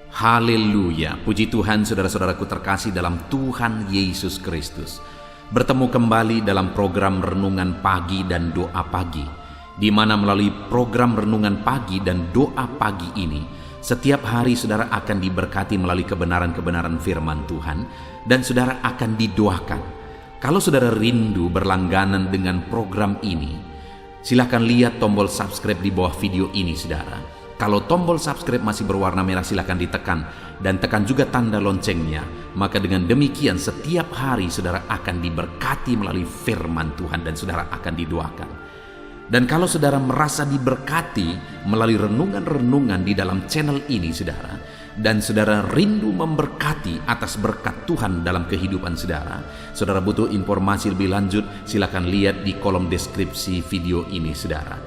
Haleluya, puji Tuhan saudara-saudaraku terkasih dalam Tuhan Yesus Kristus. Bertemu kembali dalam program Renungan Pagi dan Doa Pagi, di mana melalui program Renungan Pagi dan Doa Pagi ini, setiap hari saudara akan diberkati melalui kebenaran-kebenaran firman Tuhan, dan saudara akan didoakan. Kalau saudara rindu berlangganan dengan program ini, silakan lihat tombol subscribe di bawah video ini saudara. Kalau tombol subscribe masih berwarna merah, silakan ditekan dan tekan juga tanda loncengnya. Maka dengan demikian setiap hari saudara akan diberkati melalui firman Tuhan dan saudara akan didoakan. Dan kalau saudara merasa diberkati melalui renungan-renungan di dalam channel ini saudara, dan saudara rindu memberkati atas berkat Tuhan dalam kehidupan saudara, saudara butuh informasi lebih lanjut, silakan lihat di kolom deskripsi video ini saudara.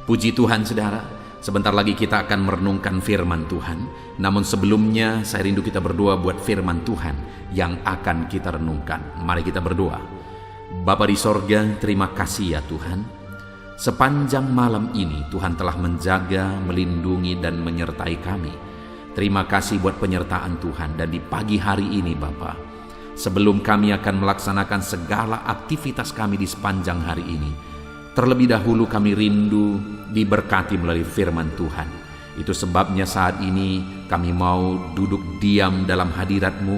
Puji Tuhan saudara. Sebentar lagi kita akan merenungkan firman Tuhan. Namun sebelumnya saya rindu kita berdoa buat firman Tuhan yang akan kita renungkan. Mari kita berdoa. Bapa di sorga, terima kasih ya Tuhan. Sepanjang malam ini Tuhan telah menjaga, melindungi dan menyertai kami. Terima kasih buat penyertaan Tuhan. Dan di pagi hari ini Bapa, sebelum kami akan melaksanakan segala aktivitas kami di sepanjang hari ini, terlebih dahulu kami rindu diberkati melalui firman Tuhan. Itu sebabnya saat ini kami mau duduk diam dalam hadirat-Mu,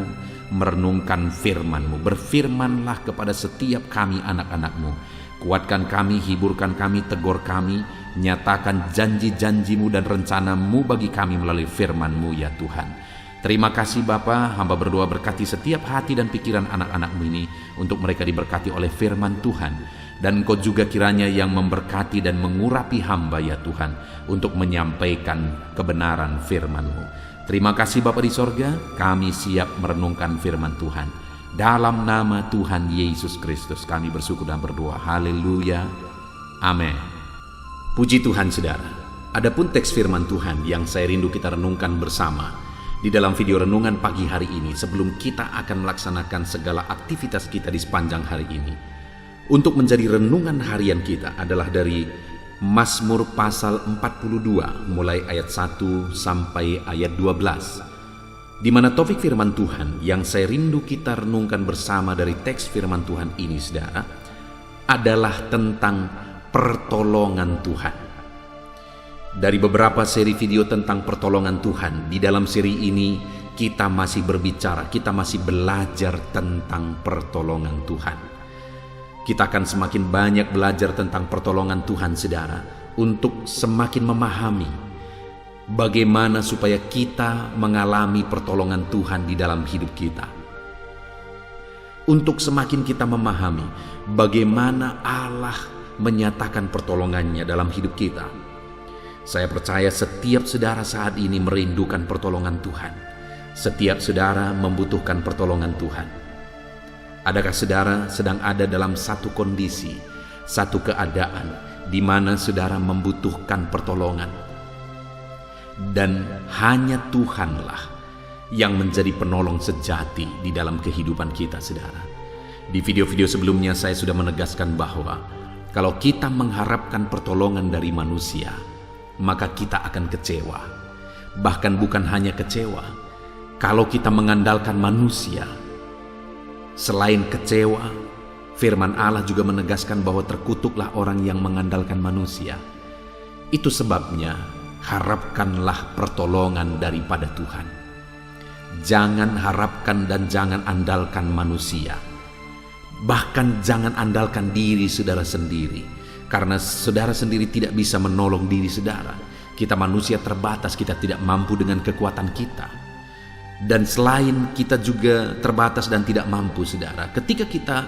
merenungkan firman-Mu. Berfirmanlah kepada setiap kami anak-anak-Mu. Kuatkan kami, hiburkan kami, tegur kami, nyatakan janji-janji-Mu dan rencana-Mu bagi kami melalui firman-Mu ya Tuhan. Terima kasih Bapa, hamba berdoa berkati setiap hati dan pikiran anak-anak-Mu ini, untuk mereka diberkati oleh firman Tuhan. Dan Engkau juga kiranya yang memberkati dan mengurapi hamba ya Tuhan, untuk menyampaikan kebenaran firman-Mu. Terima kasih Bapa di sorga, kami siap merenungkan firman Tuhan. Dalam nama Tuhan Yesus Kristus kami bersyukur dan berdoa. Haleluya. Amin. Puji Tuhan saudara. Adapun teks firman Tuhan yang saya rindu kita renungkan bersama di dalam video renungan pagi hari ini, sebelum kita akan melaksanakan segala aktivitas kita di sepanjang hari ini, untuk menjadi renungan harian kita adalah dari Mazmur pasal 42 mulai ayat 1 sampai ayat 12, di mana topik firman Tuhan yang saya rindu kita renungkan bersama dari teks firman Tuhan ini saudara, adalah tentang pertolongan Tuhan. Dari beberapa seri video tentang pertolongan Tuhan, di dalam seri ini kita masih berbicara, kita masih belajar tentang pertolongan Tuhan. Kita akan semakin banyak belajar tentang pertolongan Tuhan saudara, untuk semakin memahami bagaimana supaya kita mengalami pertolongan Tuhan di dalam hidup kita. Untuk semakin kita memahami bagaimana Allah menyatakan pertolongannya dalam hidup kita. Saya percaya setiap saudara saat ini merindukan pertolongan Tuhan. Setiap saudara membutuhkan pertolongan Tuhan. Adakah saudara sedang ada dalam satu kondisi, satu keadaan di mana saudara membutuhkan pertolongan? Dan hanya Tuhanlah yang menjadi penolong sejati di dalam kehidupan kita saudara. Di video-video sebelumnya saya sudah menegaskan bahwa kalau kita mengharapkan pertolongan dari manusia, maka kita akan kecewa. Bahkan bukan hanya kecewa, kalau kita mengandalkan manusia, selain kecewa, firman Allah juga menegaskan bahwa terkutuklah orang yang mengandalkan manusia. Itu sebabnya harapkanlah pertolongan daripada Tuhan. Jangan harapkan dan jangan andalkan manusia. Bahkan jangan andalkan diri saudara sendiri, karena saudara sendiri tidak bisa menolong diri saudara. Kita manusia terbatas, kita tidak mampu dengan kekuatan kita. Dan selain kita juga terbatas dan tidak mampu saudara, ketika kita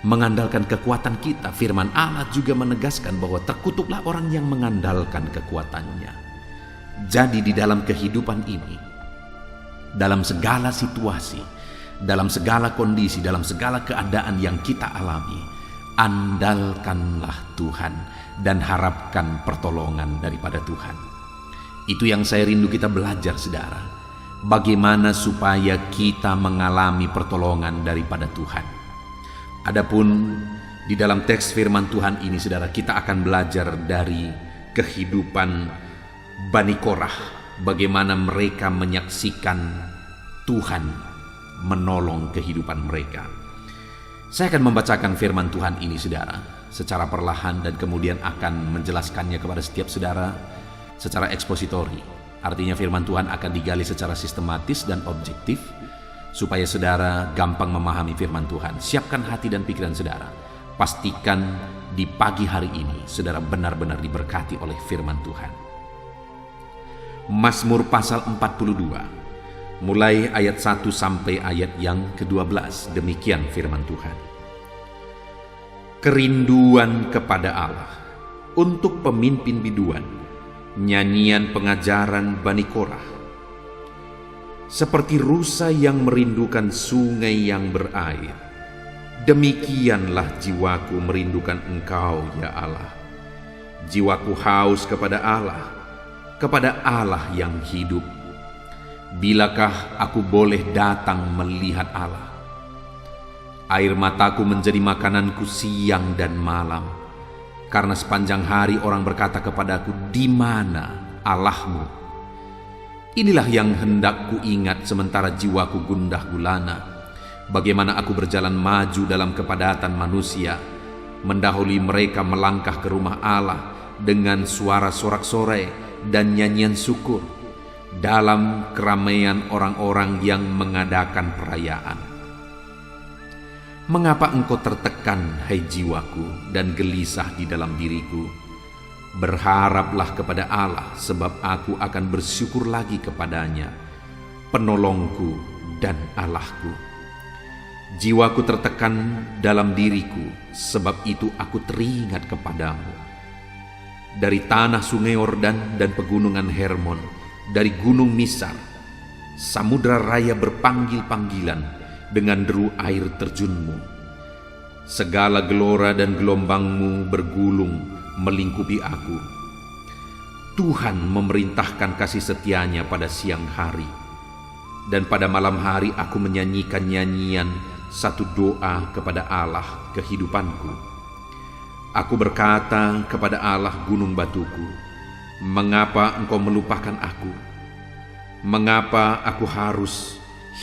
mengandalkan kekuatan kita, firman Allah juga menegaskan bahwa terkutuklah orang yang mengandalkan kekuatannya. Jadi di dalam kehidupan ini, dalam segala situasi, dalam segala kondisi, dalam segala keadaan yang kita alami, andalkanlah Tuhan dan harapkan pertolongan daripada Tuhan. Itu yang saya rindu kita belajar saudara. Bagaimana supaya kita mengalami pertolongan daripada Tuhan. Adapun di dalam teks firman Tuhan ini saudara, kita akan belajar dari kehidupan Bani Korah bagaimana mereka menyaksikan Tuhan menolong kehidupan mereka. Saya akan membacakan firman Tuhan ini, saudara, secara perlahan dan kemudian akan menjelaskannya kepada setiap saudara secara ekspositori. Artinya firman Tuhan akan digali secara sistematis dan objektif supaya saudara gampang memahami firman Tuhan. Siapkan hati dan pikiran saudara. Pastikan di pagi hari ini saudara benar-benar diberkati oleh firman Tuhan. Mazmur pasal 42, mulai ayat 1 sampai ayat yang ke-12. Demikian firman Tuhan. Kerinduan kepada Allah untuk pemimpin biduan, nyanyian pengajaran Bani Korah. Seperti rusa yang merindukan sungai yang berair, demikianlah jiwaku merindukan Engkau, ya Allah. Jiwaku haus kepada Allah yang hidup. Bilakah aku boleh datang melihat Allah? Air mataku menjadi makananku siang dan malam, karena sepanjang hari orang berkata kepadaku, di mana Allahmu? Inilah yang hendak ku ingat sementara jiwaku gundah gulana. Bagaimana aku berjalan maju dalam kepadatan manusia, mendahului mereka melangkah ke rumah Allah dengan suara sorak-sorai dan nyanyian syukur dalam keramaian orang-orang yang mengadakan perayaan. Mengapa engkau tertekan, hai jiwaku, dan gelisah di dalam diriku? Berharaplah kepada Allah, sebab aku akan bersyukur lagi kepadanya, penolongku dan Allahku. Jiwaku tertekan dalam diriku, sebab itu aku teringat kepadamu. Dari tanah sungai Yordan dan pegunungan Hermon, dari gunung Misar, samudra raya berpanggil-panggilan dengan deru air terjunmu. Segala gelora dan gelombangmu bergulung melingkupi aku. Tuhan memerintahkan kasih setianya pada siang hari, dan pada malam hari aku menyanyikan nyanyian satu doa kepada Allah kehidupanku. Aku berkata kepada Allah gunung batuku, mengapa engkau melupakan aku? Mengapa aku harus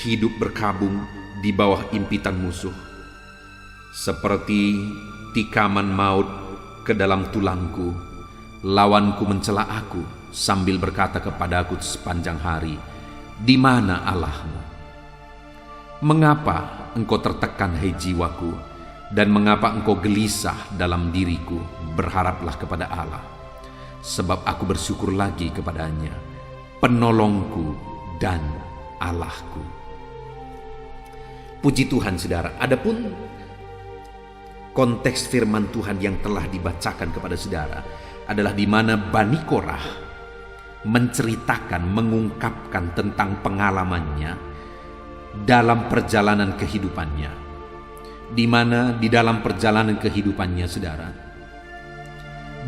hidup berkabung di bawah impitan musuh? Seperti tikaman maut ke dalam tulangku, lawanku mencela aku sambil berkata kepadaku sepanjang hari, di mana Allahmu? Mengapa engkau tertekan, hai jiwaku, dan mengapa engkau gelisah dalam diriku? Berharaplah kepada Allah, sebab aku bersyukur lagi kepadanya, penolongku dan Allahku. Puji Tuhan, saudara. Adapun konteks firman Tuhan yang telah dibacakan kepada saudara adalah di mana Bani Korah menceritakan, mengungkapkan tentang pengalamannya dalam perjalanan kehidupannya, di mana di dalam perjalanan kehidupannya, saudara,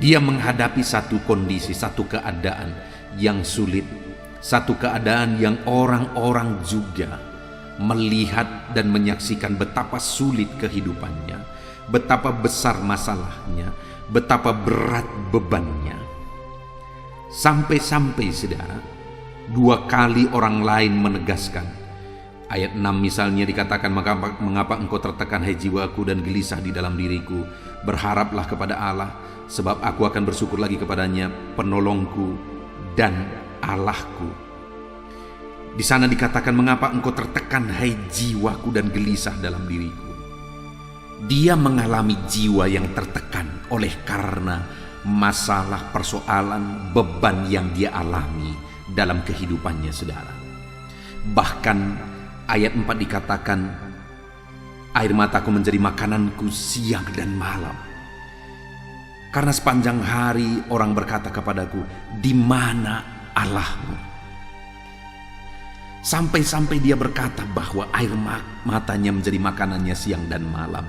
dia menghadapi satu kondisi, satu keadaan yang sulit, satu keadaan yang orang-orang juga melihat dan menyaksikan betapa sulit kehidupannya, betapa besar masalahnya, betapa berat bebannya. Sampai-sampai, saudara, 2 kali orang lain menegaskan. Ayat 6 misalnya dikatakan, mengapa engkau tertekan, hai jiwaku, dan gelisah di dalam diriku? Berharaplah kepada Allah, sebab aku akan bersyukur lagi kepadanya, penolongku dan Allahku. Di sana dikatakan, mengapa engkau tertekan, hai jiwaku, dan gelisah dalam diriku? Dia mengalami jiwa yang tertekan oleh karena masalah, persoalan, beban yang dia alami dalam kehidupannya, saudara. Bahkan ayat 4 dikatakan, air mataku menjadi makananku siang dan malam, karena sepanjang hari orang berkata kepadaku, di mana Allahmu? Sampai-sampai dia berkata bahwa air matanya menjadi makanannya siang dan malam,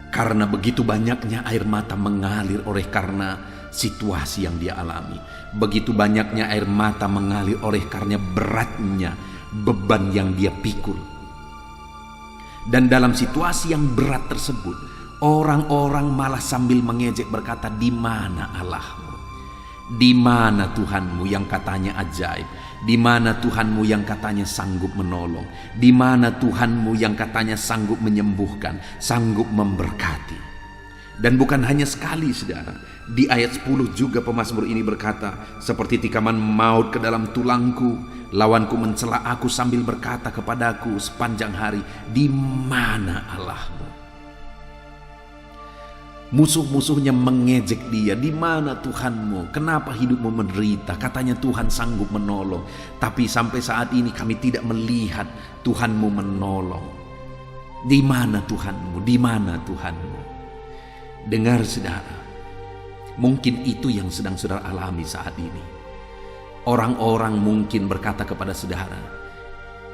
karena begitu banyaknya air mata mengalir oleh karena situasi yang dia alami. Begitu banyaknya air mata mengalir oleh karena beratnya beban yang dia pikul. Dan dalam situasi yang berat tersebut, orang-orang malah sambil mengejek berkata, di mana Allahmu? Di mana Tuhanmu yang katanya ajaib? Di mana Tuhanmu yang katanya sanggup menolong? Di mana Tuhanmu yang katanya sanggup menyembuhkan, sanggup memberkati? Dan bukan hanya sekali, saudara. Di ayat 10 juga pemazmur ini berkata, seperti tikaman maut ke dalam tulangku, lawanku mencela aku sambil berkata kepadaku sepanjang hari, di mana Allahmu? Musuh-musuhnya mengejek dia, di mana Tuhanmu? Kenapa hidupmu menderita? Katanya Tuhan sanggup menolong, tapi sampai saat ini kami tidak melihat Tuhanmu menolong. Di mana Tuhanmu? Di mana Tuhanmu? Dengar saudara, mungkin itu yang sedang saudara alami saat ini. Orang-orang mungkin berkata kepada saudara,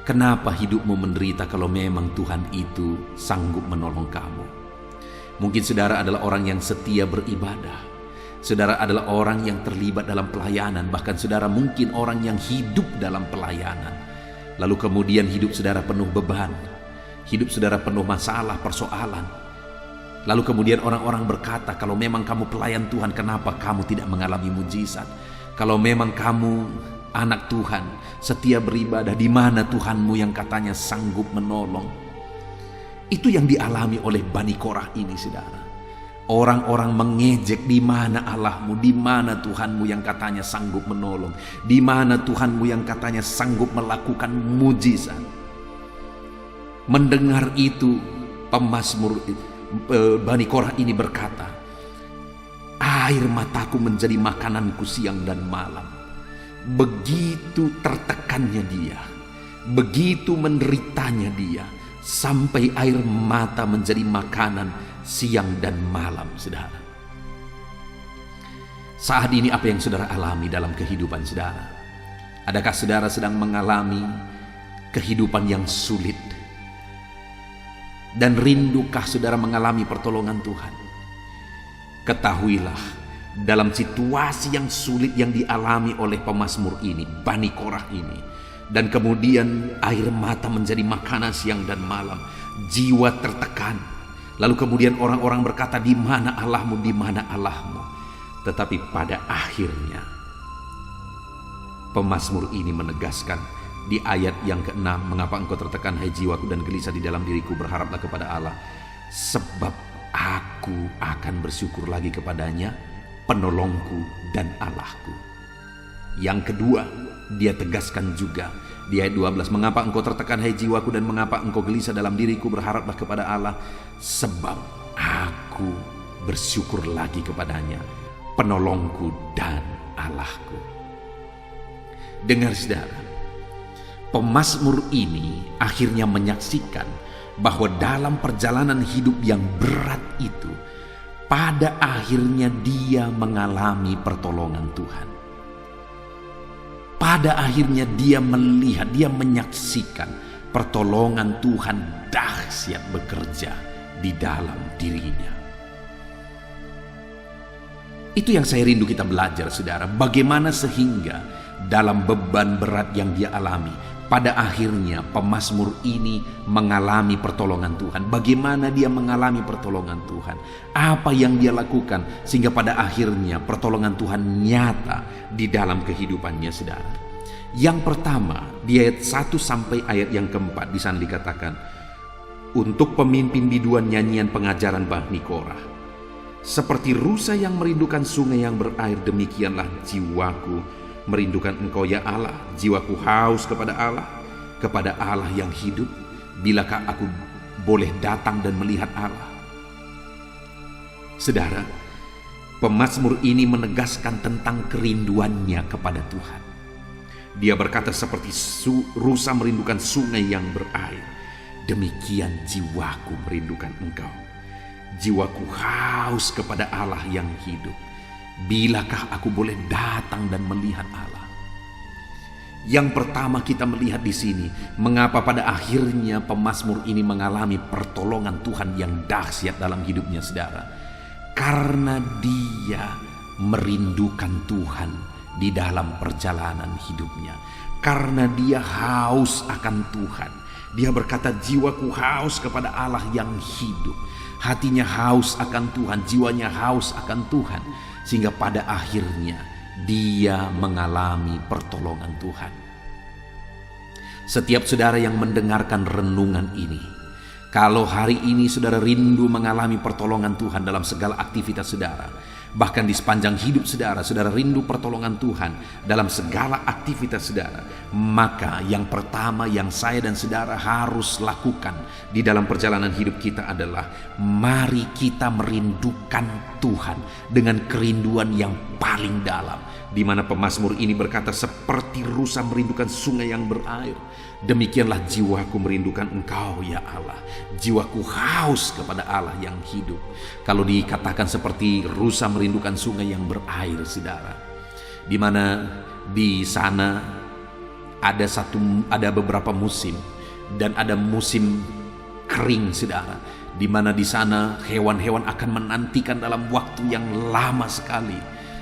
kenapa hidupmu menderita kalau memang Tuhan itu sanggup menolong kamu? Mungkin saudara adalah orang yang setia beribadah. Saudara adalah orang yang terlibat dalam pelayanan. Bahkan saudara mungkin orang yang hidup dalam pelayanan. Lalu kemudian hidup saudara penuh beban. Hidup saudara penuh masalah, persoalan. Lalu kemudian orang-orang berkata, kalau memang kamu pelayan Tuhan, kenapa kamu tidak mengalami mujizat? Kalau memang kamu anak Tuhan, setia beribadah, di mana Tuhanmu yang katanya sanggup menolong? Itu yang dialami oleh Bani Korah ini, saudara. Orang-orang mengejek, di mana Allahmu? Di mana Tuhanmu yang katanya sanggup menolong? Di mana Tuhanmu yang katanya sanggup melakukan mujizat? Mendengar itu, pemazmur Bani Korah ini berkata, air mataku menjadi makananku siang dan malam. Begitu tertekannya dia, begitu menderitanya dia, sampai air mata menjadi makanan siang dan malam, saudara. Saat ini apa yang saudara alami dalam kehidupan saudara? Adakah saudara sedang mengalami kehidupan yang sulit? Dan rindukah saudara mengalami pertolongan Tuhan? Ketahuilah, dalam situasi yang sulit yang dialami oleh pemazmur ini, Bani Korah ini, dan kemudian air mata menjadi makanan siang dan malam, jiwa tertekan. Lalu kemudian orang-orang berkata, di mana Allahmu? Di mana Allahmu? Tetapi pada akhirnya pemazmur ini menegaskan di ayat yang ke-6, mengapa engkau tertekan hai jiwaku dan gelisah di dalam diriku? Berharaplah kepada Allah, sebab aku akan bersyukur lagi kepadanya, penolongku dan Allahku. Yang kedua, dia tegaskan juga di ayat 12, mengapa engkau tertekan hai jiwaku dan mengapa engkau gelisah dalam diriku? Berharaplah kepada Allah, sebab aku bersyukur lagi kepadanya, penolongku dan Allahku. Dengar saudara, pemazmur ini akhirnya menyaksikan bahwa dalam perjalanan hidup yang berat itu, pada akhirnya dia mengalami pertolongan Tuhan. Pada akhirnya dia melihat, dia menyaksikan pertolongan Tuhan dahsyat bekerja di dalam dirinya. Itu yang saya rindu kita belajar, saudara. Bagaimana sehingga dalam beban berat yang dia alami, pada akhirnya pemazmur ini mengalami pertolongan Tuhan. Bagaimana dia mengalami pertolongan Tuhan? Apa yang dia lakukan sehingga pada akhirnya pertolongan Tuhan nyata di dalam kehidupannya, saudara? Yang pertama, di ayat 1 sampai ayat yang keempat, di sana dikatakan, untuk pemimpin biduan nyanyian pengajaran Bani Korah, seperti rusa yang merindukan sungai yang berair, demikianlah jiwaku merindukan engkau ya Allah. Jiwaku haus kepada Allah yang hidup. Bilakah aku boleh datang dan melihat Allah? Saudara, pemazmur ini menegaskan tentang kerinduannya kepada Tuhan. Dia berkata, seperti rusa merindukan sungai yang berair, demikian jiwaku merindukan engkau. Jiwaku haus kepada Allah yang hidup. Bilakah aku boleh datang dan melihat Allah? Yang pertama kita melihat di sini, mengapa pada akhirnya pemazmur ini mengalami pertolongan Tuhan yang dahsyat dalam hidupnya, saudara? Karena dia merindukan Tuhan di dalam perjalanan hidupnya. Karena dia haus akan Tuhan. Dia berkata, jiwaku haus kepada Allah yang hidup. Hatinya haus akan Tuhan, jiwanya haus akan Tuhan. Sehingga pada akhirnya dia mengalami pertolongan Tuhan. Setiap saudara yang mendengarkan renungan ini, kalau hari ini saudara rindu mengalami pertolongan Tuhan dalam segala aktivitas saudara, bahkan di sepanjang hidup saudara, saudara rindu pertolongan Tuhan dalam segala aktivitas saudara, maka yang pertama yang saya dan saudara harus lakukan di dalam perjalanan hidup kita adalah mari kita merindukan Tuhan dengan kerinduan yang paling dalam, di mana pemazmur ini berkata, seperti rusa merindukan sungai yang berair, demikianlah jiwaku merindukan Engkau ya Allah. Jiwaku haus kepada Allah yang hidup. Kalau dikatakan seperti rusa merindukan sungai yang berair, saudara, di mana di sana ada beberapa musim, dan ada musim kering, saudara, di mana di sana hewan-hewan akan menantikan dalam waktu yang lama sekali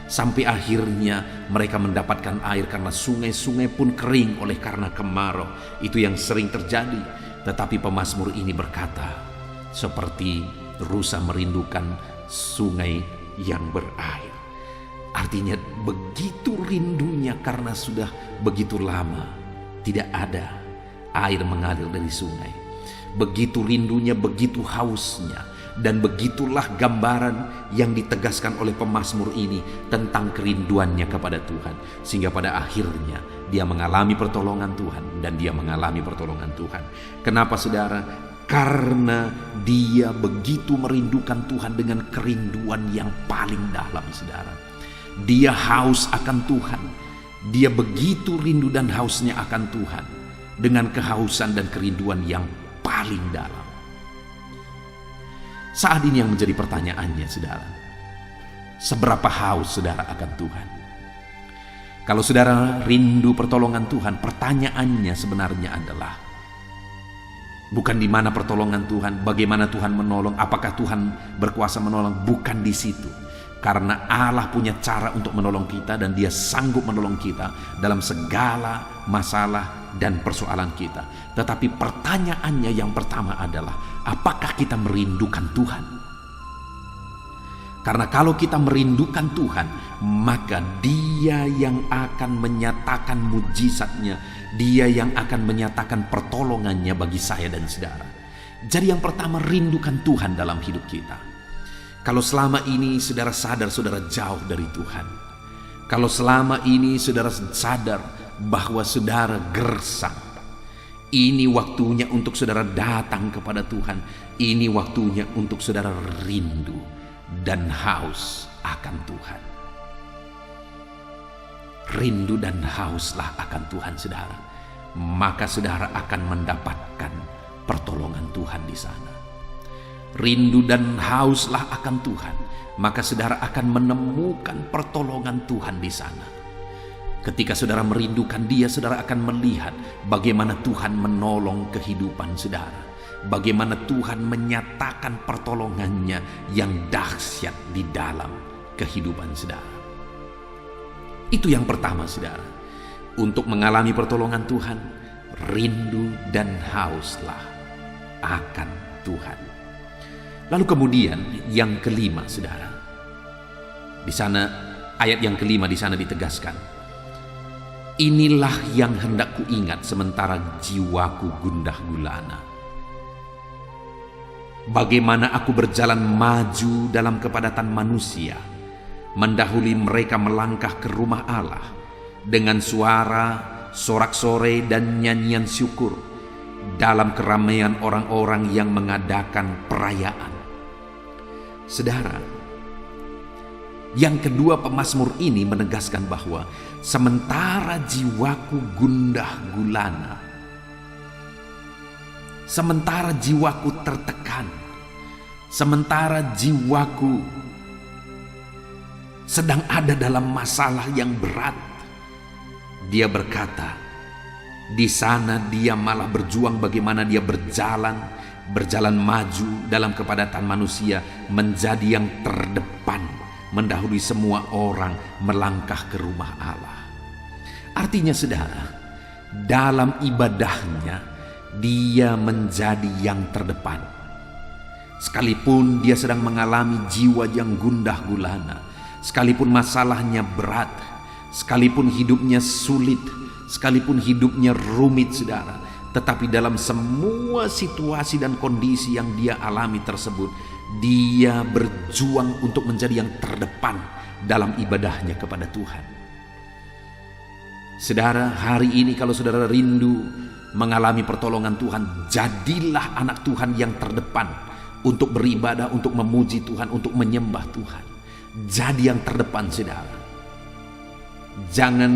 sampai akhirnya mereka mendapatkan air, karena sungai-sungai pun kering oleh karena kemarau. Itu yang sering terjadi. Tetapi pemazmur ini berkata, seperti rusa merindukan sungai yang berair. Artinya begitu rindunya karena sudah begitu lama tidak ada air mengalir dari sungai. Begitu rindunya, begitu hausnya. Dan begitulah gambaran yang ditegaskan oleh pemazmur ini tentang kerinduannya kepada Tuhan. Sehingga pada akhirnya dia mengalami pertolongan Tuhan, dan dia mengalami pertolongan Tuhan. Kenapa saudara? Karena dia begitu merindukan Tuhan dengan kerinduan yang paling dalam, saudara. Dia haus akan Tuhan. Dia begitu rindu dan hausnya akan Tuhan dengan kehausan dan kerinduan yang paling dalam. Saat ini yang menjadi pertanyaannya, saudara, seberapa haus saudara akan Tuhan? Kalau saudara rindu pertolongan Tuhan, pertanyaannya sebenarnya adalah bukan di mana pertolongan Tuhan, bagaimana Tuhan menolong, apakah Tuhan berkuasa menolong, bukan di situ. Karena Allah punya cara untuk menolong kita, dan Dia sanggup menolong kita dalam segala masalah dan persoalan kita. Tetapi pertanyaannya yang pertama adalah, apakah kita merindukan Tuhan? Karena kalau kita merindukan Tuhan, maka Dia yang akan menyatakan mujizatnya, Dia yang akan menyatakan pertolongannya bagi saya dan saudara. Jadi yang pertama, rindukan Tuhan dalam hidup kita. Kalau selama ini saudara sadar saudara jauh dari Tuhan, kalau selama ini saudara sadar bahwa saudara gersang, ini waktunya untuk saudara datang kepada Tuhan. Ini waktunya untuk saudara rindu dan haus akan Tuhan. Rindu dan hauslah akan Tuhan, saudara. Maka saudara akan mendapatkan pertolongan Tuhan di sana. Rindu dan hauslah akan Tuhan, maka saudara akan menemukan pertolongan Tuhan di sana. Ketika saudara merindukan Dia, saudara akan melihat bagaimana Tuhan menolong kehidupan saudara, bagaimana Tuhan menyatakan pertolongannya yang dahsyat di dalam kehidupan saudara. Itu yang pertama, saudara. Untuk mengalami pertolongan Tuhan, rindu dan hauslah akan Tuhan. Lalu kemudian yang kelima, saudara, di sana ayat yang kelima di sana ditegaskan, inilah yang hendak kuingat sementara jiwaku gundah gulana. Bagaimana aku berjalan maju dalam kepadatan manusia, mendahului mereka melangkah ke rumah Allah dengan suara sorak-sorai dan nyanyian syukur dalam keramaian orang-orang yang mengadakan perayaan. Saudara, yang kedua pemazmur ini menegaskan bahwa sementara jiwaku gundah gulana, sementara jiwaku tertekan, sementara jiwaku sedang ada dalam masalah yang berat, dia berkata, di sana dia malah berjuang bagaimana dia berjalan maju dalam kepadatan manusia, menjadi yang terdepan, mendahului semua orang melangkah ke rumah Allah. Artinya saudara, dalam ibadahnya dia menjadi yang terdepan. Sekalipun dia sedang mengalami jiwa yang gundah gulana, sekalipun masalahnya berat, Sekalipun hidupnya sulit, sekalipun hidupnya rumit saudara, tetapi dalam semua situasi dan kondisi yang dia alami tersebut, dia berjuang untuk menjadi yang terdepan dalam ibadahnya kepada Tuhan. Saudara, hari ini kalau saudara rindu mengalami pertolongan Tuhan, jadilah anak Tuhan yang terdepan untuk beribadah, untuk memuji Tuhan, untuk menyembah Tuhan. Jadi yang terdepan saudara. Jangan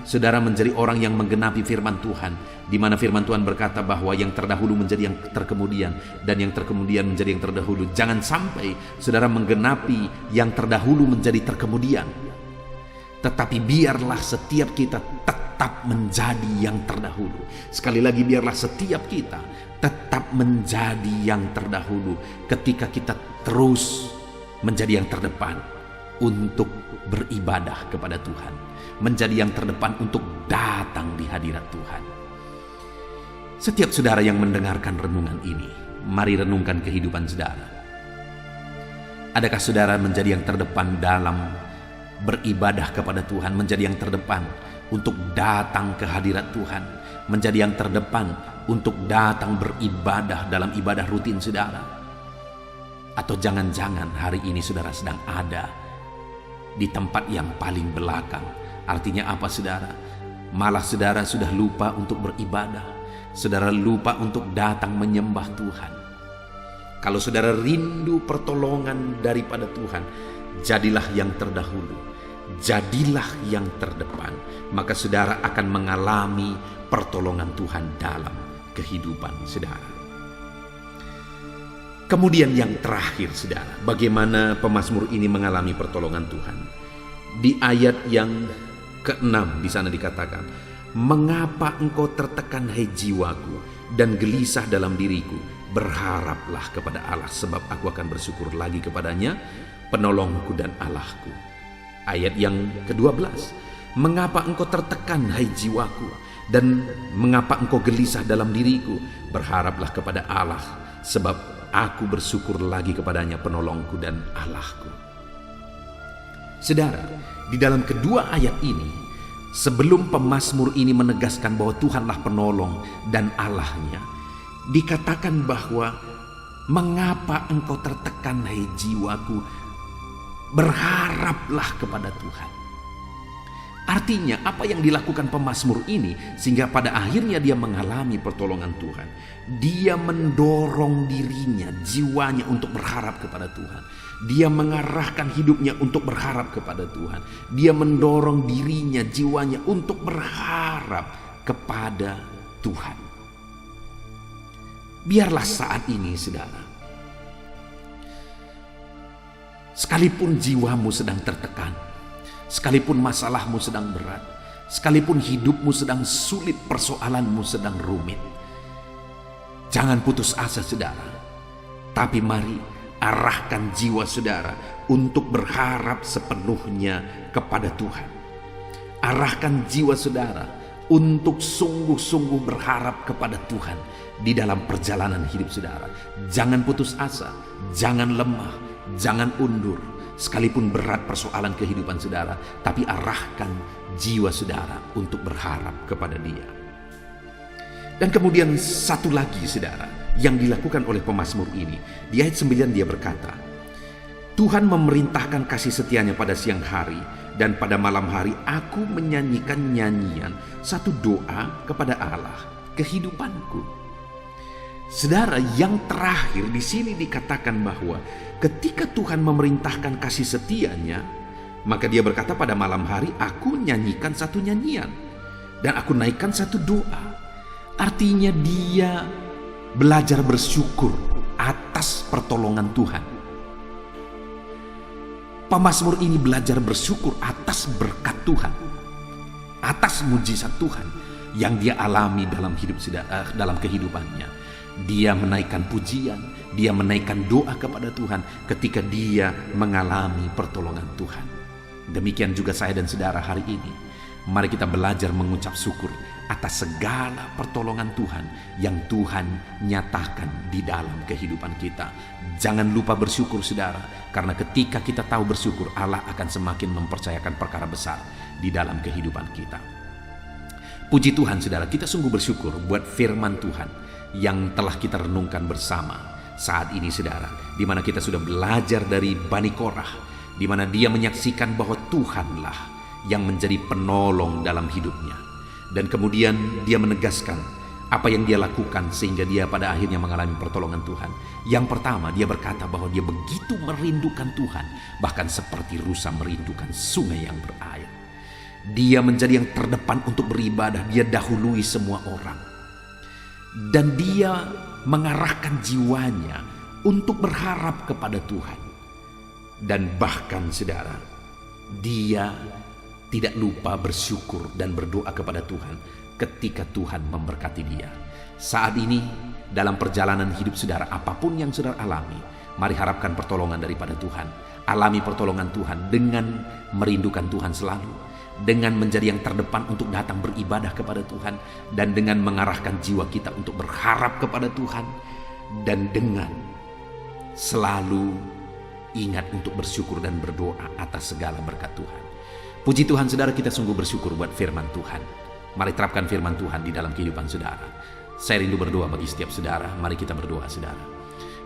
saudara menjadi orang yang menggenapi firman Tuhan, di mana firman Tuhan berkata bahwa yang terdahulu menjadi yang terkemudian, dan yang terkemudian menjadi yang terdahulu. Jangan sampai saudara menggenapi yang terdahulu menjadi terkemudian, tetapi biarlah setiap kita tetap menjadi yang terdahulu. Sekali lagi, biarlah setiap kita tetap menjadi yang terdahulu ketika kita terus menjadi yang terdepan untuk beribadah kepada Tuhan, menjadi yang terdepan untuk datang di hadirat Tuhan. Setiap saudara yang mendengarkan renungan ini, mari renungkan kehidupan saudara. Adakah saudara menjadi yang terdepan dalam beribadah kepada Tuhan, menjadi yang terdepan untuk datang ke hadirat Tuhan, menjadi yang terdepan untuk datang beribadah dalam ibadah rutin saudara? Atau jangan-jangan hari ini saudara sedang ada di tempat yang paling belakang? Artinya apa saudara? Malah saudara sudah lupa untuk beribadah, saudara lupa untuk datang menyembah Tuhan. Kalau saudara rindu pertolongan daripada Tuhan, jadilah yang terdahulu, jadilah yang terdepan, maka saudara akan mengalami pertolongan Tuhan dalam kehidupan saudara. Kemudian yang terakhir saudara, bagaimana pemazmur ini mengalami pertolongan Tuhan? Di ayat yang ke-6 di sana dikatakan, "Mengapa engkau tertekan hai jiwaku dan gelisah dalam diriku? Berharaplah kepada Allah, sebab aku akan bersyukur lagi kepadanya, penolongku dan Allahku." Ayat yang ke-12, "Mengapa engkau tertekan hai jiwaku dan mengapa engkau gelisah dalam diriku? Berharaplah kepada Allah, sebab aku bersyukur lagi kepadanya, penolongku dan Allahku." Saudara, di dalam kedua ayat ini, sebelum pemazmur ini menegaskan bahwa Tuhanlah penolong dan Allahnya, dikatakan bahwa mengapa engkau tertekan hai jiwaku, berharaplah kepada Tuhan. Artinya apa yang dilakukan pemazmur ini sehingga pada akhirnya dia mengalami pertolongan Tuhan. Dia mendorong dirinya, jiwanya untuk berharap kepada Tuhan. Dia mengarahkan hidupnya untuk berharap kepada Tuhan. Dia mendorong dirinya, jiwanya untuk berharap kepada Tuhan. Biarlah saat ini saudara, sekalipun jiwamu sedang tertekan, sekalipun masalahmu sedang berat, sekalipun hidupmu sedang sulit, persoalanmu sedang rumit, jangan putus asa saudara. Tapi mari arahkan jiwa saudara untuk berharap sepenuhnya kepada Tuhan. Arahkan jiwa saudara untuk sungguh-sungguh berharap kepada Tuhan di dalam perjalanan hidup saudara. Jangan putus asa, jangan lemah, jangan undur. Sekalipun berat persoalan kehidupan saudara, tapi arahkan jiwa saudara untuk berharap kepada Dia. Dan kemudian satu lagi saudara yang dilakukan oleh pemazmur ini, di ayat 9 dia berkata, "Tuhan memerintahkan kasih setianya pada siang hari, dan pada malam hari aku menyanyikan nyanyian, satu doa kepada Allah kehidupanku." Saudara, yang terakhir di sini dikatakan bahwa ketika Tuhan memerintahkan kasih setianya, maka dia berkata, pada malam hari aku nyanyikan satu nyanyian dan aku naikkan satu doa. Artinya dia belajar bersyukur atas pertolongan Tuhan. Pemazmur ini belajar bersyukur atas berkat Tuhan, atas mujizat Tuhan yang dia alami dalam dalam kehidupannya. Dia menaikkan pujian, dia menaikkan doa kepada Tuhan ketika dia mengalami pertolongan Tuhan. Demikian juga saya dan saudara hari ini. Mari kita belajar mengucap syukur atas segala pertolongan Tuhan yang Tuhan nyatakan di dalam kehidupan kita. Jangan lupa bersyukur saudara, karena ketika kita tahu bersyukur, Allah akan semakin mempercayakan perkara besar di dalam kehidupan kita. Puji Tuhan saudara, kita sungguh bersyukur buat firman Tuhan yang telah kita renungkan bersama saat ini saudara, di mana kita sudah belajar dari Bani Korah, di mana dia menyaksikan bahwa Tuhanlah yang menjadi penolong dalam hidupnya. Dan kemudian dia menegaskan apa yang dia lakukan sehingga dia pada akhirnya mengalami pertolongan Tuhan. Yang pertama, dia berkata bahwa dia begitu merindukan Tuhan, bahkan seperti rusa merindukan sungai yang berair. Dia menjadi yang terdepan untuk beribadah, dia dahului semua orang. Dan dia mengarahkan jiwanya untuk berharap kepada Tuhan. Dan bahkan saudara, dia tidak lupa bersyukur dan berdoa kepada Tuhan ketika Tuhan memberkati dia. Saat ini dalam perjalanan hidup saudara, apapun yang saudara alami, mari harapkan pertolongan daripada Tuhan. Alami pertolongan Tuhan dengan merindukan Tuhan selalu, dengan menjadi yang terdepan untuk datang beribadah kepada Tuhan, dan dengan mengarahkan jiwa kita untuk berharap kepada Tuhan, dan dengan selalu ingat untuk bersyukur dan berdoa atas segala berkat Tuhan. Puji Tuhan saudara, kita sungguh bersyukur buat firman Tuhan. Mari terapkan firman Tuhan di dalam kehidupan saudara. Saya rindu berdoa bagi setiap saudara. Mari kita berdoa saudara.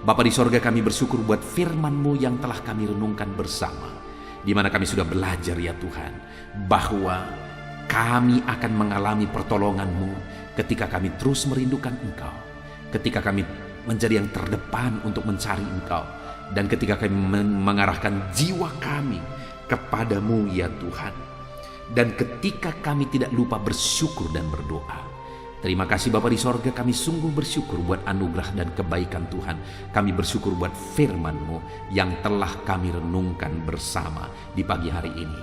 Bapa di sorga, kami bersyukur buat firman-Mu yang telah kami renungkan bersama, di mana kami sudah belajar ya Tuhan, bahwa kami akan mengalami pertolongan-Mu ketika kami terus merindukan Engkau, ketika kami menjadi yang terdepan untuk mencari Engkau, dan ketika kami mengarahkan jiwa kami kepadamu ya Tuhan, dan ketika kami tidak lupa bersyukur dan berdoa. Terima kasih Bapa di sorga, kami sungguh bersyukur buat anugerah dan kebaikan Tuhan. Kami bersyukur buat firman-Mu yang telah kami renungkan bersama di pagi hari ini.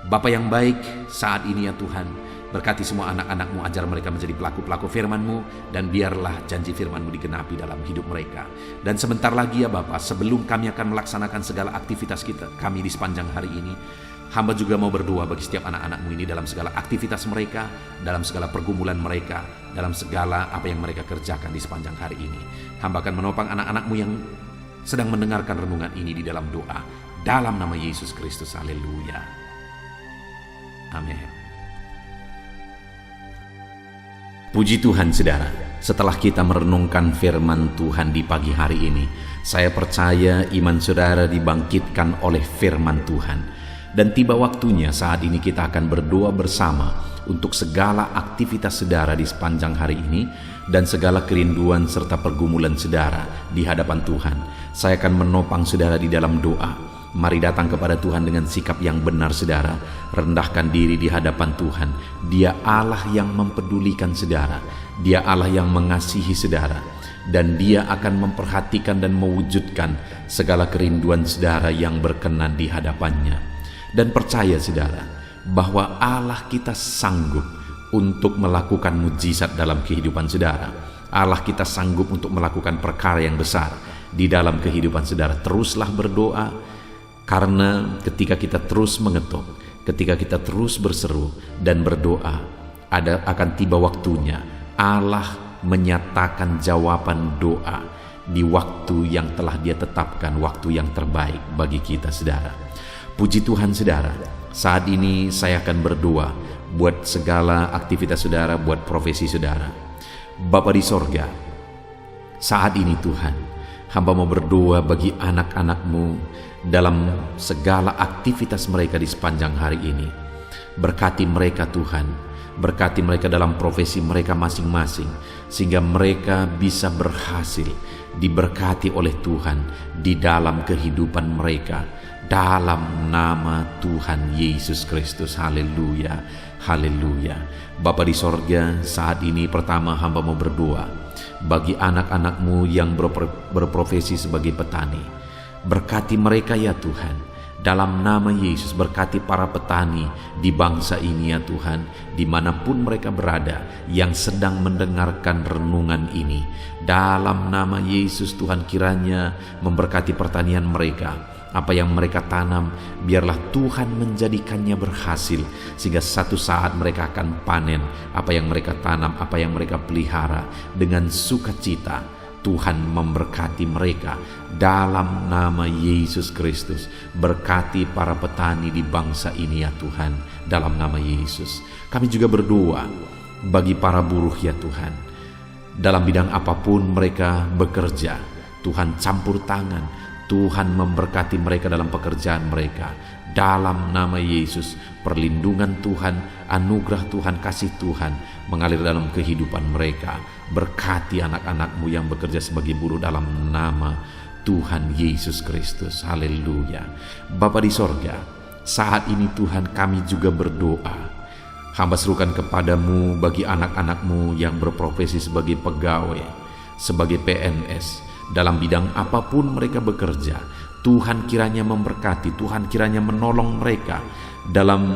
Bapa yang baik, saat ini ya Tuhan, berkati semua anak-anak-Mu, ajar mereka menjadi pelaku-pelaku firman-Mu, dan biarlah janji firman-Mu digenapi dalam hidup mereka. Dan sebentar lagi ya Bapa, sebelum kami akan melaksanakan segala aktivitas kami di sepanjang hari ini, hamba juga mau berdoa bagi setiap anak-anak-Mu ini dalam segala aktivitas mereka, dalam segala pergumulan mereka, dalam segala apa yang mereka kerjakan di sepanjang hari ini. Hamba akan menopang anak-anak-Mu yang sedang mendengarkan renungan ini di dalam doa, dalam nama Yesus Kristus. Haleluya. Amin. Puji Tuhan saudara, setelah kita merenungkan firman Tuhan di pagi hari ini, saya percaya iman saudara dibangkitkan oleh firman Tuhan. Dan tiba waktunya saat ini kita akan berdoa bersama untuk segala aktivitas saudara di sepanjang hari ini, dan segala kerinduan serta pergumulan saudara di hadapan Tuhan. Saya akan menopang saudara di dalam doa. Mari datang kepada Tuhan dengan sikap yang benar saudara. Rendahkan diri di hadapan Tuhan. Dia Allah yang mempedulikan saudara. Dia Allah yang mengasihi saudara. Dan Dia akan memperhatikan dan mewujudkan segala kerinduan saudara yang berkenan di hadapannya. Dan percaya saudara, bahwa Allah kita sanggup untuk melakukan mujizat dalam kehidupan saudara. Allah kita sanggup untuk melakukan perkara yang besar di dalam kehidupan saudara. Teruslah berdoa, karena ketika kita terus mengetuk, ketika kita terus berseru dan berdoa, akan tiba waktunya Allah menyatakan jawaban doa di waktu yang telah Dia tetapkan, waktu yang terbaik bagi kita saudara. Puji Tuhan saudara, saat ini saya akan berdoa buat segala aktivitas saudara, buat profesi saudara. Bapa di sorga, saat ini Tuhan, hamba mau berdoa bagi anak-anak-Mu dalam segala aktivitas mereka di sepanjang hari ini. Berkati mereka Tuhan, berkati mereka dalam profesi mereka masing-masing, sehingga mereka bisa berhasil, diberkati oleh Tuhan di dalam kehidupan mereka, dalam nama Tuhan Yesus Kristus. Haleluya, haleluya. Bapa di sorga, saat ini pertama hamba mau berdoa bagi anak-anak-Mu yang berprofesi sebagai petani. Berkati mereka ya Tuhan, dalam nama Yesus. Berkati para petani di bangsa ini ya Tuhan, dimanapun mereka berada yang sedang mendengarkan renungan ini. Dalam nama Yesus Tuhan, kiranya memberkati pertanian mereka, Apa yang mereka tanam, biarlah Tuhan menjadikannya berhasil, sehingga satu saat mereka akan panen apa yang mereka tanam, apa yang mereka pelihara dengan sukacita. Tuhan memberkati mereka dalam nama Yesus Kristus. Berkati para petani di bangsa ini ya Tuhan, dalam nama Yesus. Kami juga berdoa bagi para buruh ya Tuhan. Dalam bidang apapun mereka bekerja, Tuhan campur tangan, Tuhan memberkati mereka dalam pekerjaan mereka. Dalam nama Yesus, perlindungan Tuhan, anugerah Tuhan, kasih Tuhan mengalir dalam kehidupan mereka. Berkati anak-anak-Mu yang bekerja sebagai buruh dalam nama Tuhan Yesus Kristus. Haleluya. Bapa di sorga, saat ini Tuhan kami juga berdoa. Hamba serukan kepadamu bagi anak-anak-Mu yang berprofesi sebagai pegawai, sebagai PNS, dalam bidang apapun mereka bekerja. Tuhan kiranya memberkati, Tuhan kiranya menolong mereka dalam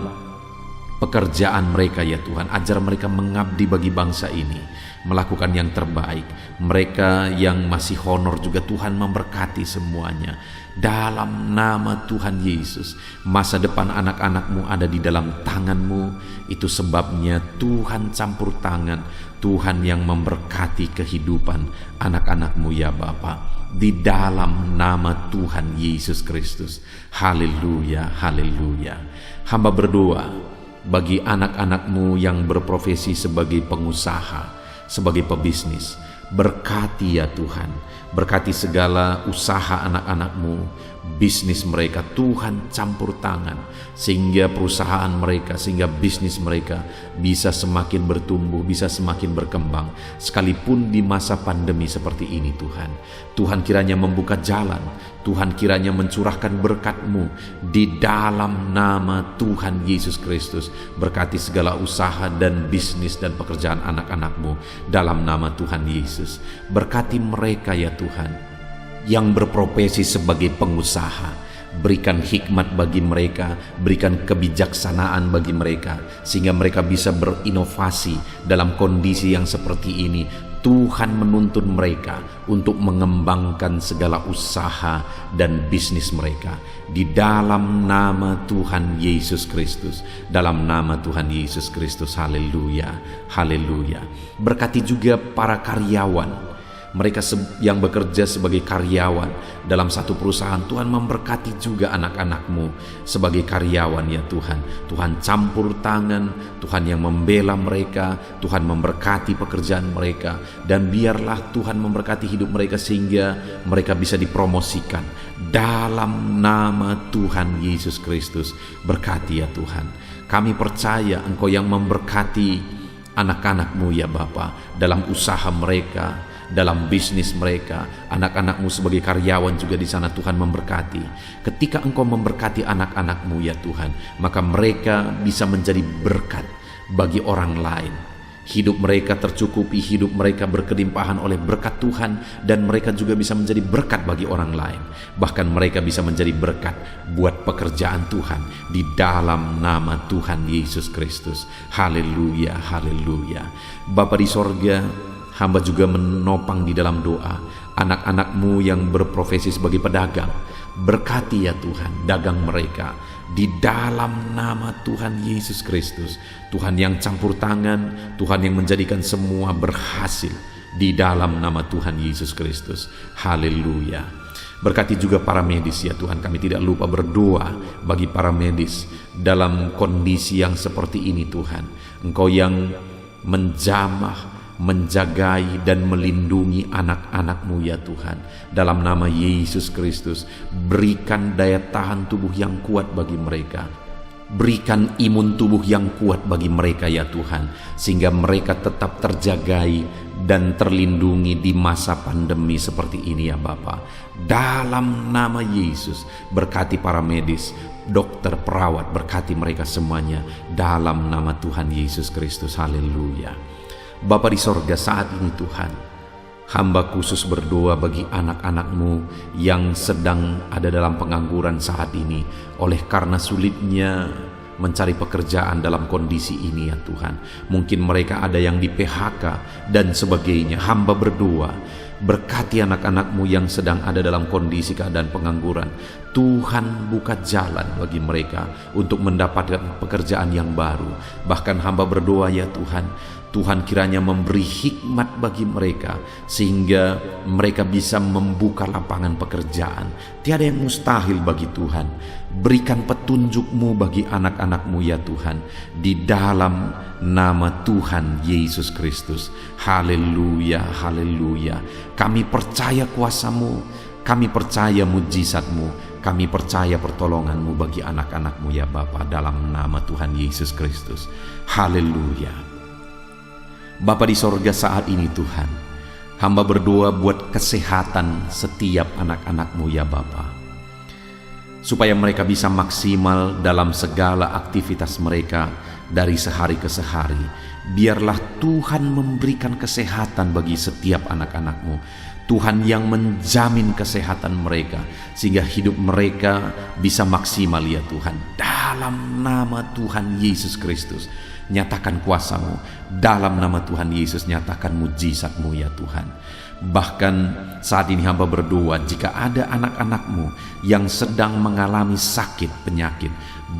pekerjaan mereka ya Tuhan. Ajar mereka mengabdi bagi bangsa ini, melakukan yang terbaik. Mereka yang masih honor juga Tuhan memberkati semuanya. Dalam nama Tuhan Yesus, masa depan anak-anak-Mu ada di dalam tangan-Mu. Itu sebabnya Tuhan campur tangan, Tuhan yang memberkati kehidupan anak-anak-Mu ya Bapa. Di dalam nama Tuhan Yesus Kristus. Haleluya, haleluya. Hamba berdoa bagi anak-anak-Mu yang berprofesi sebagai pengusaha, sebagai pebisnis. Berkati ya Tuhan, berkati segala usaha anak-anak-Mu, bisnis mereka. Tuhan campur tangan sehingga perusahaan mereka, sehingga bisnis mereka bisa semakin bertumbuh, bisa semakin berkembang, sekalipun di masa pandemi seperti ini Tuhan. Tuhan kiranya membuka jalan, Tuhan kiranya mencurahkan berkat-Mu di dalam nama Tuhan Yesus Kristus. Berkati segala usaha dan bisnis dan pekerjaan anak-anak-Mu dalam nama Tuhan Yesus. Berkati mereka ya Tuhan yang berprofesi sebagai pengusaha. Berikan hikmat bagi mereka, berikan kebijaksanaan bagi mereka, sehingga mereka bisa berinovasi dalam kondisi yang seperti ini. Tuhan menuntun mereka untuk mengembangkan segala usaha dan bisnis mereka di dalam nama Tuhan Yesus Kristus. Dalam nama Tuhan Yesus Kristus. Haleluya, haleluya. Berkati juga para karyawan, mereka yang bekerja sebagai karyawan dalam satu perusahaan. Tuhan memberkati juga anak-anak-Mu sebagai karyawan ya Tuhan. Tuhan campur tangan, Tuhan yang membela mereka, Tuhan memberkati pekerjaan mereka, dan biarlah Tuhan memberkati hidup mereka sehingga mereka bisa dipromosikan dalam nama Tuhan Yesus Kristus. Berkati ya Tuhan. Kami percaya Engkau yang memberkati anak-anak-Mu ya Bapa dalam usaha mereka, dalam bisnis mereka. Anak-anak-Mu sebagai karyawan juga di sana Tuhan memberkati. Ketika Engkau memberkati anak-anak-Mu ya Tuhan, maka mereka bisa menjadi berkat bagi orang lain. Hidup mereka tercukupi, hidup mereka berkelimpahan oleh berkat Tuhan, dan mereka juga bisa menjadi berkat bagi orang lain. Bahkan mereka bisa menjadi berkat buat pekerjaan Tuhan di dalam nama Tuhan Yesus Kristus. Haleluya, haleluya. Bapa di sorga, hamba juga menopang di dalam doa anak-anak-Mu yang berprofesi sebagai pedagang. Berkati ya Tuhan dagang mereka di dalam nama Tuhan Yesus Kristus. Tuhan yang campur tangan, Tuhan yang menjadikan semua berhasil di dalam nama Tuhan Yesus Kristus. Haleluya. Berkati juga para medis ya Tuhan. Kami tidak lupa berdoa bagi para medis dalam kondisi yang seperti ini Tuhan. Engkau yang menjamah, menjagai dan melindungi anak-anak-Mu ya Tuhan. Dalam nama Yesus Kristus, berikan daya tahan tubuh yang kuat bagi mereka. Berikan imun tubuh yang kuat bagi mereka ya Tuhan, sehingga mereka tetap terjagai dan terlindungi di masa pandemi seperti ini ya Bapa. Dalam nama Yesus, berkati para medis, dokter, perawat, berkati mereka semuanya dalam nama Tuhan Yesus Kristus. Haleluya. Bapa di sorga, saat ini Tuhan, hamba khusus berdoa bagi anak-anak-Mu yang sedang ada dalam pengangguran saat ini oleh karena sulitnya mencari pekerjaan dalam kondisi ini ya Tuhan. Mungkin mereka ada yang di PHK dan sebagainya. Hamba berdoa Berkati anak-anak-Mu yang sedang ada dalam kondisi keadaan pengangguran. Tuhan, buka jalan bagi mereka untuk mendapatkan pekerjaan yang baru. Bahkan hamba berdoa ya Tuhan, Tuhan kiranya memberi hikmat bagi mereka sehingga mereka bisa membuka lapangan pekerjaan. Tiada yang mustahil bagi Tuhan. Berikan petunjuk-Mu bagi anak-anak-Mu ya Tuhan, di dalam nama Tuhan Yesus Kristus. Haleluya, haleluya. Kami percaya kuasa-Mu, kami percaya mujizat-Mu, kami percaya pertolongan-Mu bagi anak-anak-Mu ya Bapa, dalam nama Tuhan Yesus Kristus. Haleluya. Bapa di sorga, saat ini Tuhan, hamba berdoa buat kesehatan setiap anak-anak-Mu ya Bapa, supaya mereka bisa maksimal dalam segala aktivitas mereka dari sehari ke sehari. Biarlah Tuhan memberikan kesehatan bagi setiap anak-anak-Mu. Tuhan yang menjamin kesehatan mereka sehingga hidup mereka bisa maksimal ya Tuhan. Dalam nama Tuhan Yesus Kristus, nyatakan kuasa-Mu. Dalam nama Tuhan Yesus, nyatakan mujizat-Mu ya Tuhan. Bahkan saat ini hamba berdoa, jika ada anak-anak-Mu yang sedang mengalami sakit penyakit,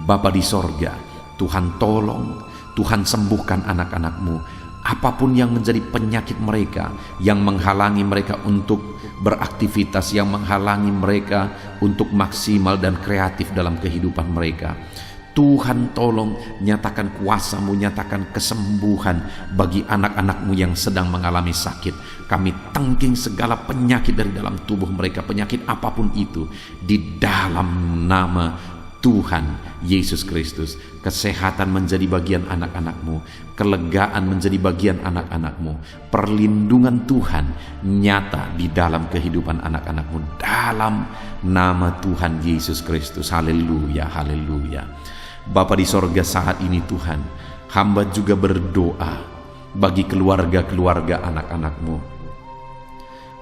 Bapa di sorga, Tuhan tolong, Tuhan sembuhkan anak-anak-Mu. Apapun yang menjadi penyakit mereka, yang menghalangi mereka untuk beraktivitas, yang menghalangi mereka untuk maksimal dan kreatif dalam kehidupan mereka, Tuhan tolong, nyatakan kuasa-Mu, nyatakan kesembuhan bagi anak-anak-Mu yang sedang mengalami sakit. Kami tangking segala penyakit dari dalam tubuh mereka, penyakit apapun itu, di dalam nama Tuhan Yesus Kristus. Kesehatan menjadi bagian anak-anak-Mu, kelegaan menjadi bagian anak-anak-Mu, perlindungan Tuhan nyata di dalam kehidupan anak-anak-Mu, dalam nama Tuhan Yesus Kristus. Haleluya, haleluya. Bapa di sorga, saat ini Tuhan, hamba juga berdoa bagi keluarga-keluarga anak-anak-Mu.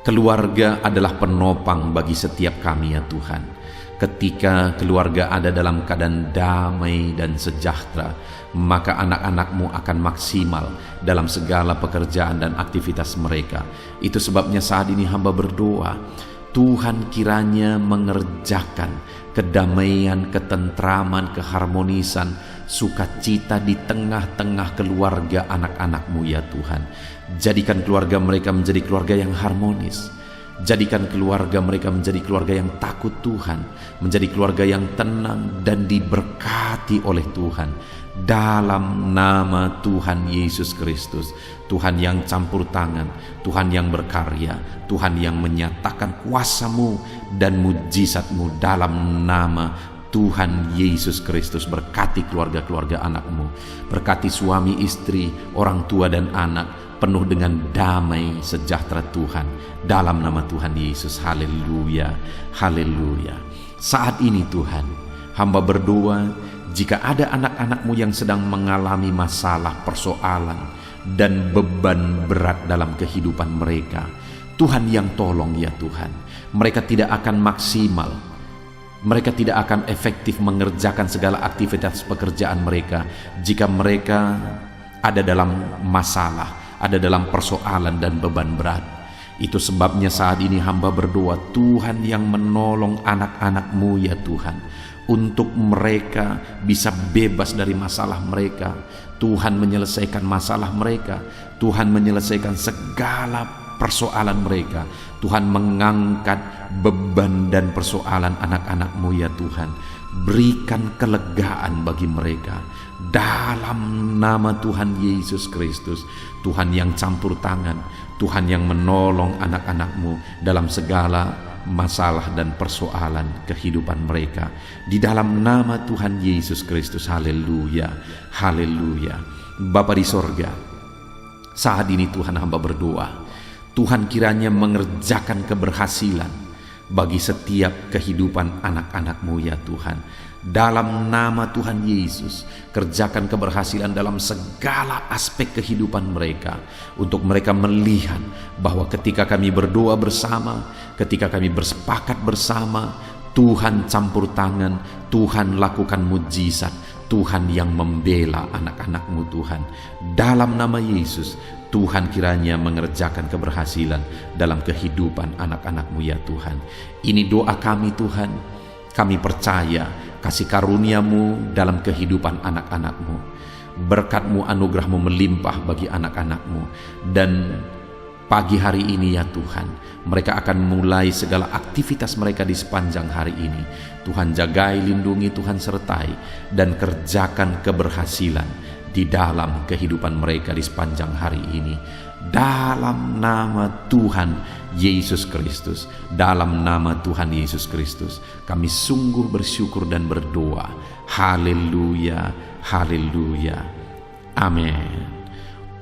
Keluarga adalah penopang bagi setiap kami ya Tuhan. Ketika keluarga ada dalam keadaan damai dan sejahtera, maka anak-anak-Mu akan maksimal dalam segala pekerjaan dan aktivitas mereka. Itu sebabnya saat ini hamba berdoa, Tuhan kiranya mengerjakan kedamaian, ketentraman, keharmonisan, sukacita di tengah-tengah keluarga anak-anak-Mu ya Tuhan. Jadikan keluarga mereka menjadi keluarga yang harmonis. Jadikan keluarga mereka menjadi keluarga yang takut Tuhan, menjadi keluarga yang tenang dan diberkati oleh Tuhan. Dalam nama Tuhan Yesus Kristus, Tuhan yang campur tangan, Tuhan yang berkarya, Tuhan yang menyatakan kuasa-Mu dan mujizat-Mu, dalam nama Tuhan Yesus Kristus. Berkati keluarga-keluarga anak-Mu, berkati suami, istri, orang tua dan anak, penuh dengan damai sejahtera Tuhan, dalam nama Tuhan Yesus. Haleluya, haleluya. Saat ini Tuhan, hamba berdoa, jika ada anak-anak-Mu yang sedang mengalami masalah, persoalan, dan beban berat dalam kehidupan mereka, Tuhan yang tolong ya Tuhan. Mereka tidak akan maksimal, mereka tidak akan efektif mengerjakan segala aktivitas pekerjaan mereka jika mereka ada dalam masalah, ada dalam persoalan dan beban berat. Itu sebabnya saat ini hamba berdoa, Tuhan yang menolong anak-anak-Mu ya Tuhan, untuk mereka bisa bebas dari masalah mereka. Tuhan menyelesaikan masalah mereka, Tuhan menyelesaikan segala persoalan mereka. Tuhan mengangkat beban dan persoalan anak-anak-Mu ya Tuhan. Berikan kelegaan bagi mereka dalam nama Tuhan Yesus Kristus. Tuhan yang campur tangan, Tuhan yang menolong anak-anak-Mu dalam segala masalah dan persoalan kehidupan mereka, di dalam nama Tuhan Yesus Kristus. Haleluya, haleluya. Bapa di sorga, saat ini Tuhan hamba berdoa, Tuhan kiranya mengerjakan keberhasilan bagi setiap kehidupan anak-anak-Mu ya Tuhan. Dalam nama Tuhan Yesus, kerjakan keberhasilan dalam segala aspek kehidupan mereka, untuk mereka melihat bahwa ketika kami berdoa bersama, ketika kami bersepakat bersama, Tuhan campur tangan, Tuhan lakukan mujizat, Tuhan yang membela anak-anak-Mu Tuhan. Dalam nama Yesus, Tuhan kiranya mengerjakan keberhasilan dalam kehidupan anak-anak-Mu ya Tuhan. Ini doa kami Tuhan. Kami percaya kasih karunia-Mu dalam kehidupan anak-anak-Mu. Berkat-Mu, anugerah-Mu melimpah bagi anak-anak-Mu. Dan pagi hari ini ya Tuhan, mereka akan mulai segala aktivitas mereka di sepanjang hari ini. Tuhan jagai, lindungi, Tuhan sertai, dan kerjakan keberhasilan di dalam kehidupan mereka di sepanjang hari ini. Dalam nama Tuhan Yesus Kristus, dalam nama Tuhan Yesus Kristus, kami sungguh bersyukur dan berdoa. Haleluya, haleluya, amin.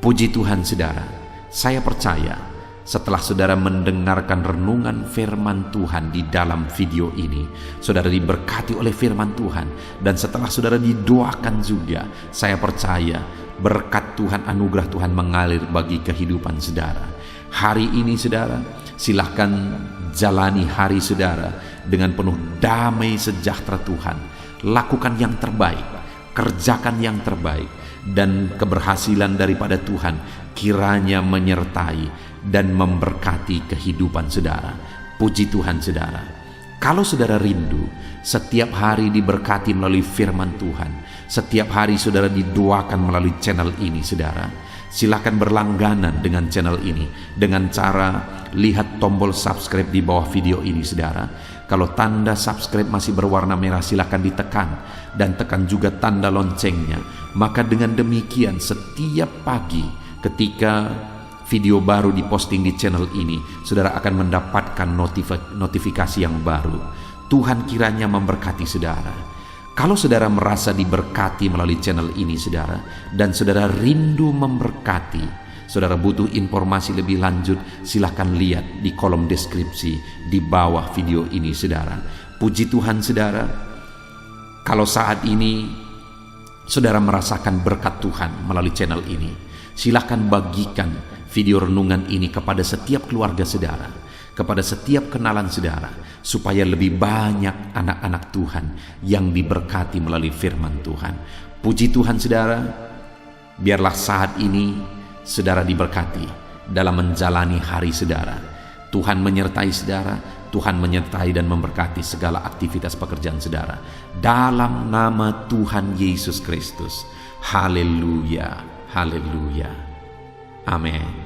Puji Tuhan saudara, saya percaya setelah saudara mendengarkan renungan firman Tuhan di dalam video ini, saudara diberkati oleh firman Tuhan. Dan setelah saudara didoakan juga, saya percaya berkat Tuhan, anugerah Tuhan mengalir bagi kehidupan saudara. Hari ini saudara, silahkan jalani hari saudara dengan penuh damai sejahtera Tuhan. Lakukan yang terbaik, kerjakan yang terbaik, dan keberhasilan daripada Tuhan kiranya menyertai dan memberkati kehidupan saudara. Puji Tuhan saudara. Kalau saudara rindu setiap hari diberkati melalui firman Tuhan, setiap hari saudara didoakan melalui channel ini saudara, silakan berlangganan dengan channel ini dengan cara lihat tombol subscribe di bawah video ini saudara. Kalau tanda subscribe masih berwarna merah, silakan ditekan dan tekan juga tanda loncengnya. Maka dengan demikian setiap pagi ketika video baru diposting di channel ini, saudara akan mendapatkan notifikasi yang baru. Tuhan kiranya memberkati saudara. Kalau saudara merasa diberkati melalui channel ini saudara, dan saudara rindu memberkati, saudara butuh informasi lebih lanjut, silahkan lihat di kolom deskripsi di bawah video ini saudara. Puji Tuhan saudara. Kalau saat ini saudara merasakan berkat Tuhan melalui channel ini, silahkan bagikan video renungan ini kepada setiap keluarga saudara, kepada setiap kenalan saudara, supaya lebih banyak anak-anak Tuhan yang diberkati melalui firman Tuhan. Puji Tuhan saudara, biarlah saat ini saudara diberkati dalam menjalani hari saudara. Tuhan menyertai saudara, Tuhan menyertai dan memberkati segala aktivitas pekerjaan saudara. Dalam nama Tuhan Yesus Kristus. Haleluya, haleluya. Amin.